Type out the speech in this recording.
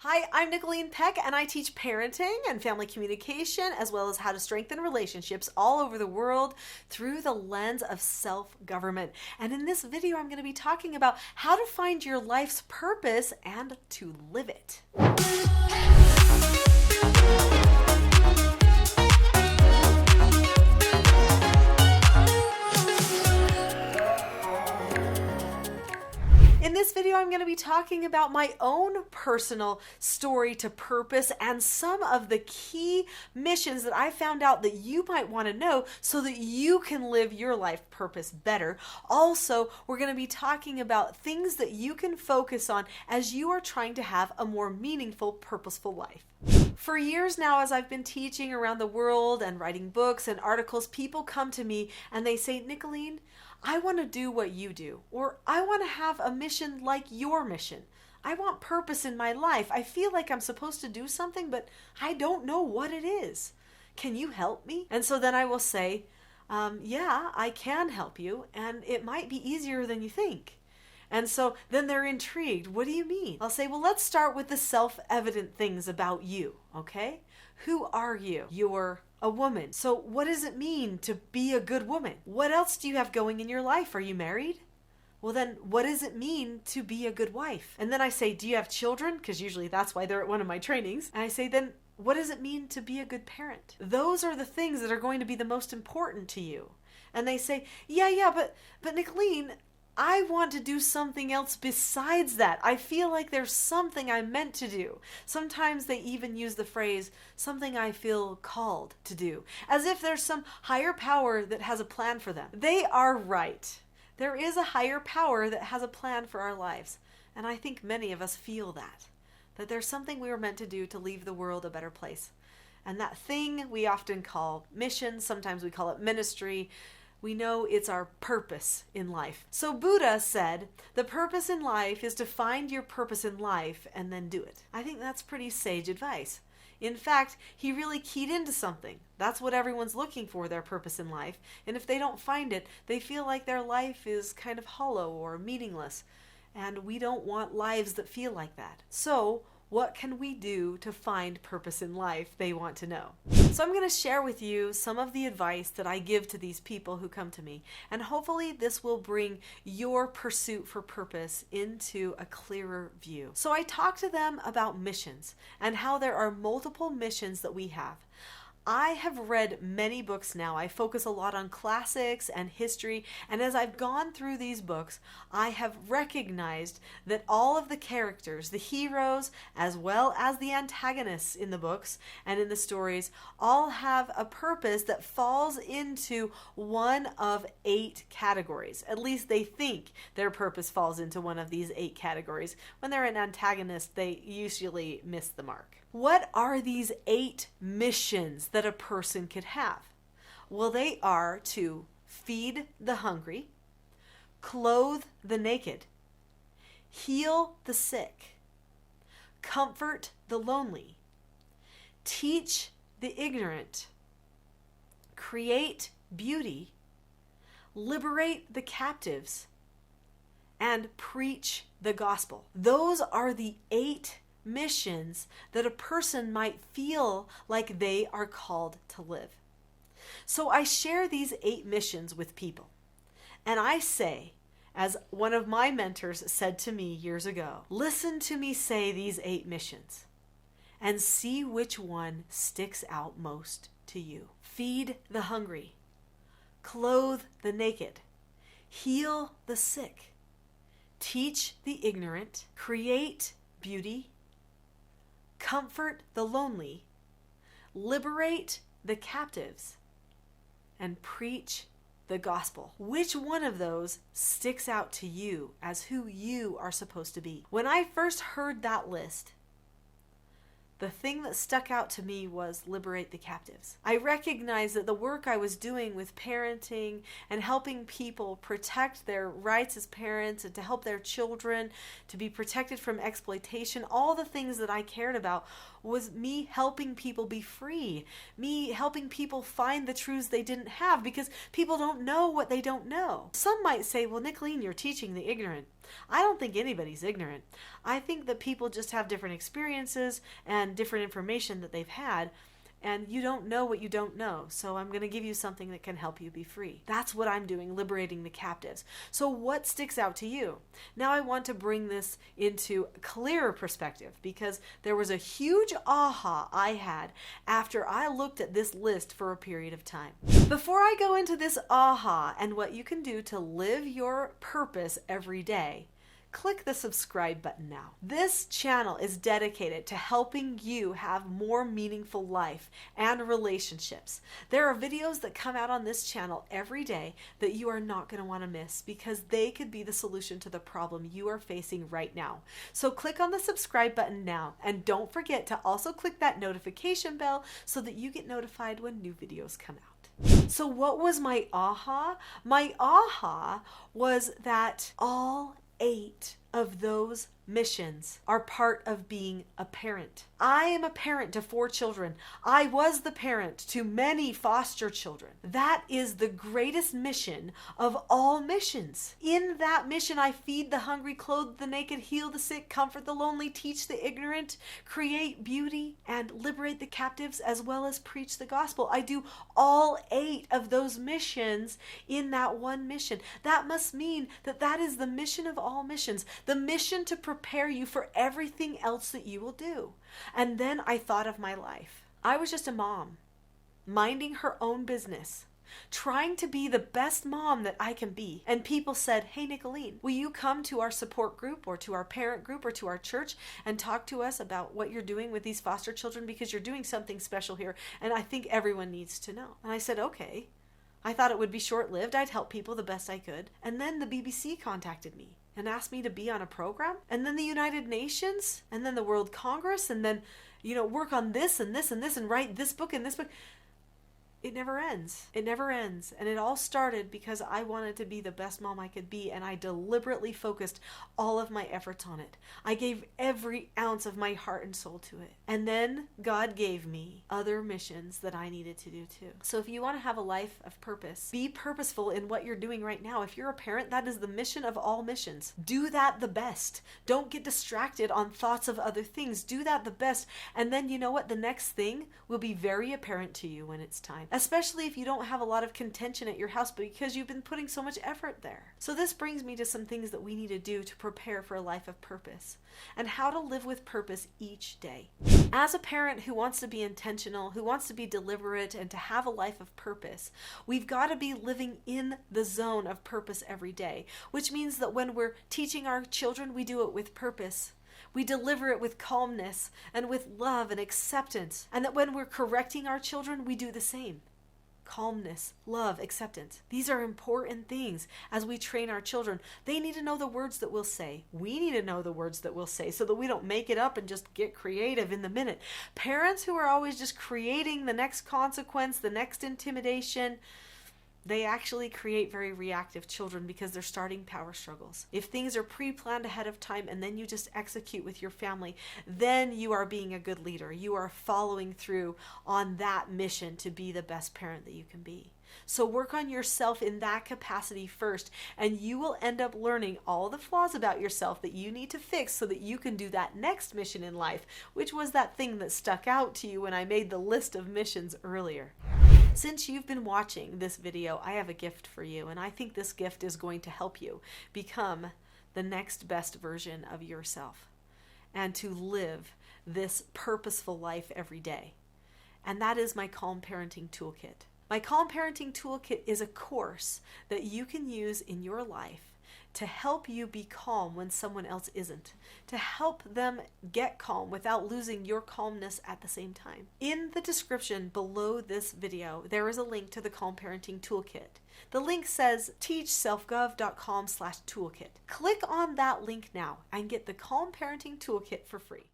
Hi, I'm Nicholeen Peck, and I teach parenting and family communication, as well as how to strengthen relationships all over the world through the lens of self-government. And in this video, I'm going to be talking about how to find your life's purpose and to live it. In this video, I'm going to be talking about my own personal story to purpose and some of the key missions that I found out that you might want to know so that you can live your life purpose better. Also, we're going to be talking about things that you can focus on as you are trying to have a more meaningful, purposeful life. For years now, as I've been teaching around the world and writing books and articles, people come to me and they say, Nicholeen, I want to do what you do, or I want to have a mission like your mission. I want purpose in my life. I feel like I'm supposed to do something, but I don't know what it is. Can you help me? And so then I will say, yeah, I can help you, and it might be easier than you think. And so then they're intrigued. What do you mean? I'll say, well, let's start with the self-evident things about you, okay? Who are you? You're a woman. So what does it mean to be a good woman? What else do you have going in your life? Are you married? Well, then what does it mean to be a good wife? And then I say, do you have children? Because usually that's why they're at one of my trainings. And I say, then what does it mean to be a good parent? Those are the things that are going to be the most important to you. And they say, yeah, but Nicholeen, I want to do something else besides that. I feel like there's something I'm meant to do. Sometimes they even use the phrase, something I feel called to do, as if there's some higher power that has a plan for them. They are right. There is a higher power that has a plan for our lives. And I think many of us feel that there's something we were meant to do to leave the world a better place. And that thing we often call mission, sometimes we call it ministry. We know it's our purpose in life. So Buddha said, the purpose in life is to find your purpose in life and then do it. I think that's pretty sage advice. In fact, he really keyed into something. That's what everyone's looking for, their purpose in life. And if they don't find it, they feel like their life is kind of hollow or meaningless. And we don't want lives that feel like that. So what can we do to find purpose in life? They want to know. So I'm going to share with you some of the advice that I give to these people who come to me. And hopefully this will bring your pursuit for purpose into a clearer view. So I talk to them about missions and how there are multiple missions that we have. I have read many books now. I focus a lot on classics and history, and as I've gone through these books, I have recognized that all of the characters, the heroes, as well as the antagonists in the books and in the stories, all have a purpose that falls into one of 8 categories. At least they think their purpose falls into one of these 8 categories. When they're an antagonist, they usually miss the mark. What are these 8 missions that a person could have? Well, they are to feed the hungry, clothe the naked, heal the sick, comfort the lonely, teach the ignorant, create beauty, liberate the captives, and preach the gospel. Those are the 8 missions that a person might feel like they are called to live. So I share these 8 missions with people. And I say, as one of my mentors said to me years ago, listen to me say these 8 missions and see which one sticks out most to you. Feed the hungry, clothe the naked, heal the sick, teach the ignorant, create beauty, comfort the lonely, liberate the captives, and preach the gospel. Which one of those sticks out to you as who you are supposed to be? When I first heard that list, the thing that stuck out to me was liberate the captives. I recognized that the work I was doing with parenting and helping people protect their rights as parents and to help their children to be protected from exploitation, all the things that I cared about was me helping people be free, me helping people find the truths they didn't have, because people don't know what they don't know. Some might say, well, Nicholeen, you're teaching the ignorant. I don't think anybody's ignorant. I think that people just have different experiences and different information that they've had, and you don't know what you don't know. So I'm going to give you something that can help you be free. That's what I'm doing, liberating the captives. So what sticks out to you? Now I want to bring this into a clearer perspective, because there was a huge aha I had after I looked at this list for a period of time. Before I go into this aha and what you can do to live your purpose every day, click the subscribe button now. This channel is dedicated to helping you have more meaningful life and relationships. There are videos that come out on this channel every day that you are not going to want to miss, because they could be the solution to the problem you are facing right now. So click on the subscribe button now, and don't forget to also click that notification bell so that you get notified when new videos come out. So what was my aha? My aha was that all 8 of those missions are part of being a parent. I am a parent to 4 children. I was the parent to many foster children. That is the greatest mission of all missions. In that mission, I feed the hungry, clothe the naked, heal the sick, comfort the lonely, teach the ignorant, create beauty, and liberate the captives, as well as preach the gospel. I do all 8 of those missions in that one mission. That must mean that that is the mission of all missions, the mission to prepare you for everything else that you will do. And then I thought of my life. I was just a mom, minding her own business, trying to be the best mom that I can be. And people said, hey, Nicholeen, will you come to our support group or to our parent group or to our church and talk to us about what you're doing with these foster children, because you're doing something special here and I think everyone needs to know. And I said, okay. I thought it would be short-lived. I'd help people the best I could. And then the BBC contacted me and asked me to be on a program, and then the United Nations, and then the World Congress, and then, work on this and this and this, and write this book and this book. It never ends. It never ends. And it all started because I wanted to be the best mom I could be, and I deliberately focused all of my efforts on it. I gave every ounce of my heart and soul to it. And then God gave me other missions that I needed to do too. So if you want to have a life of purpose, be purposeful in what you're doing right now. If you're a parent, that is the mission of all missions. Do that the best. Don't get distracted on thoughts of other things. Do that the best. And then you know what? The next thing will be very apparent to you when it's time. Especially if you don't have a lot of contention at your house, but because you've been putting so much effort there. So this brings me to some things that we need to do to prepare for a life of purpose and how to live with purpose each day. As a parent who wants to be intentional, who wants to be deliberate, and to have a life of purpose, we've got to be living in the zone of purpose every day, which means that when we're teaching our children, we do it with purpose. We deliver it with calmness and with love and acceptance. And that when we're correcting our children, we do the same. Calmness, love, acceptance. These are important things as we train our children. They need to know the words that we'll say. We need to know the words that we'll say so that we don't make it up and just get creative in the minute. Parents who are always just creating the next consequence, the next intimidation, they actually create very reactive children because they're starting power struggles. If things are pre-planned ahead of time and then you just execute with your family, then you are being a good leader. You are following through on that mission to be the best parent that you can be. So work on yourself in that capacity first, and you will end up learning all the flaws about yourself that you need to fix so that you can do that next mission in life, which was that thing that stuck out to you when I made the list of missions earlier. Since you've been watching this video, I have a gift for you, and I think this gift is going to help you become the next best version of yourself and to live this purposeful life every day. And that is my Calm Parenting Toolkit. My Calm Parenting Toolkit is a course that you can use in your life to help you be calm when someone else isn't, to help them get calm without losing your calmness at the same time. In the description below this video, there is a link to the Calm Parenting Toolkit. The link says teachselfgov.com/toolkit. Click on that link now and get the Calm Parenting Toolkit for free.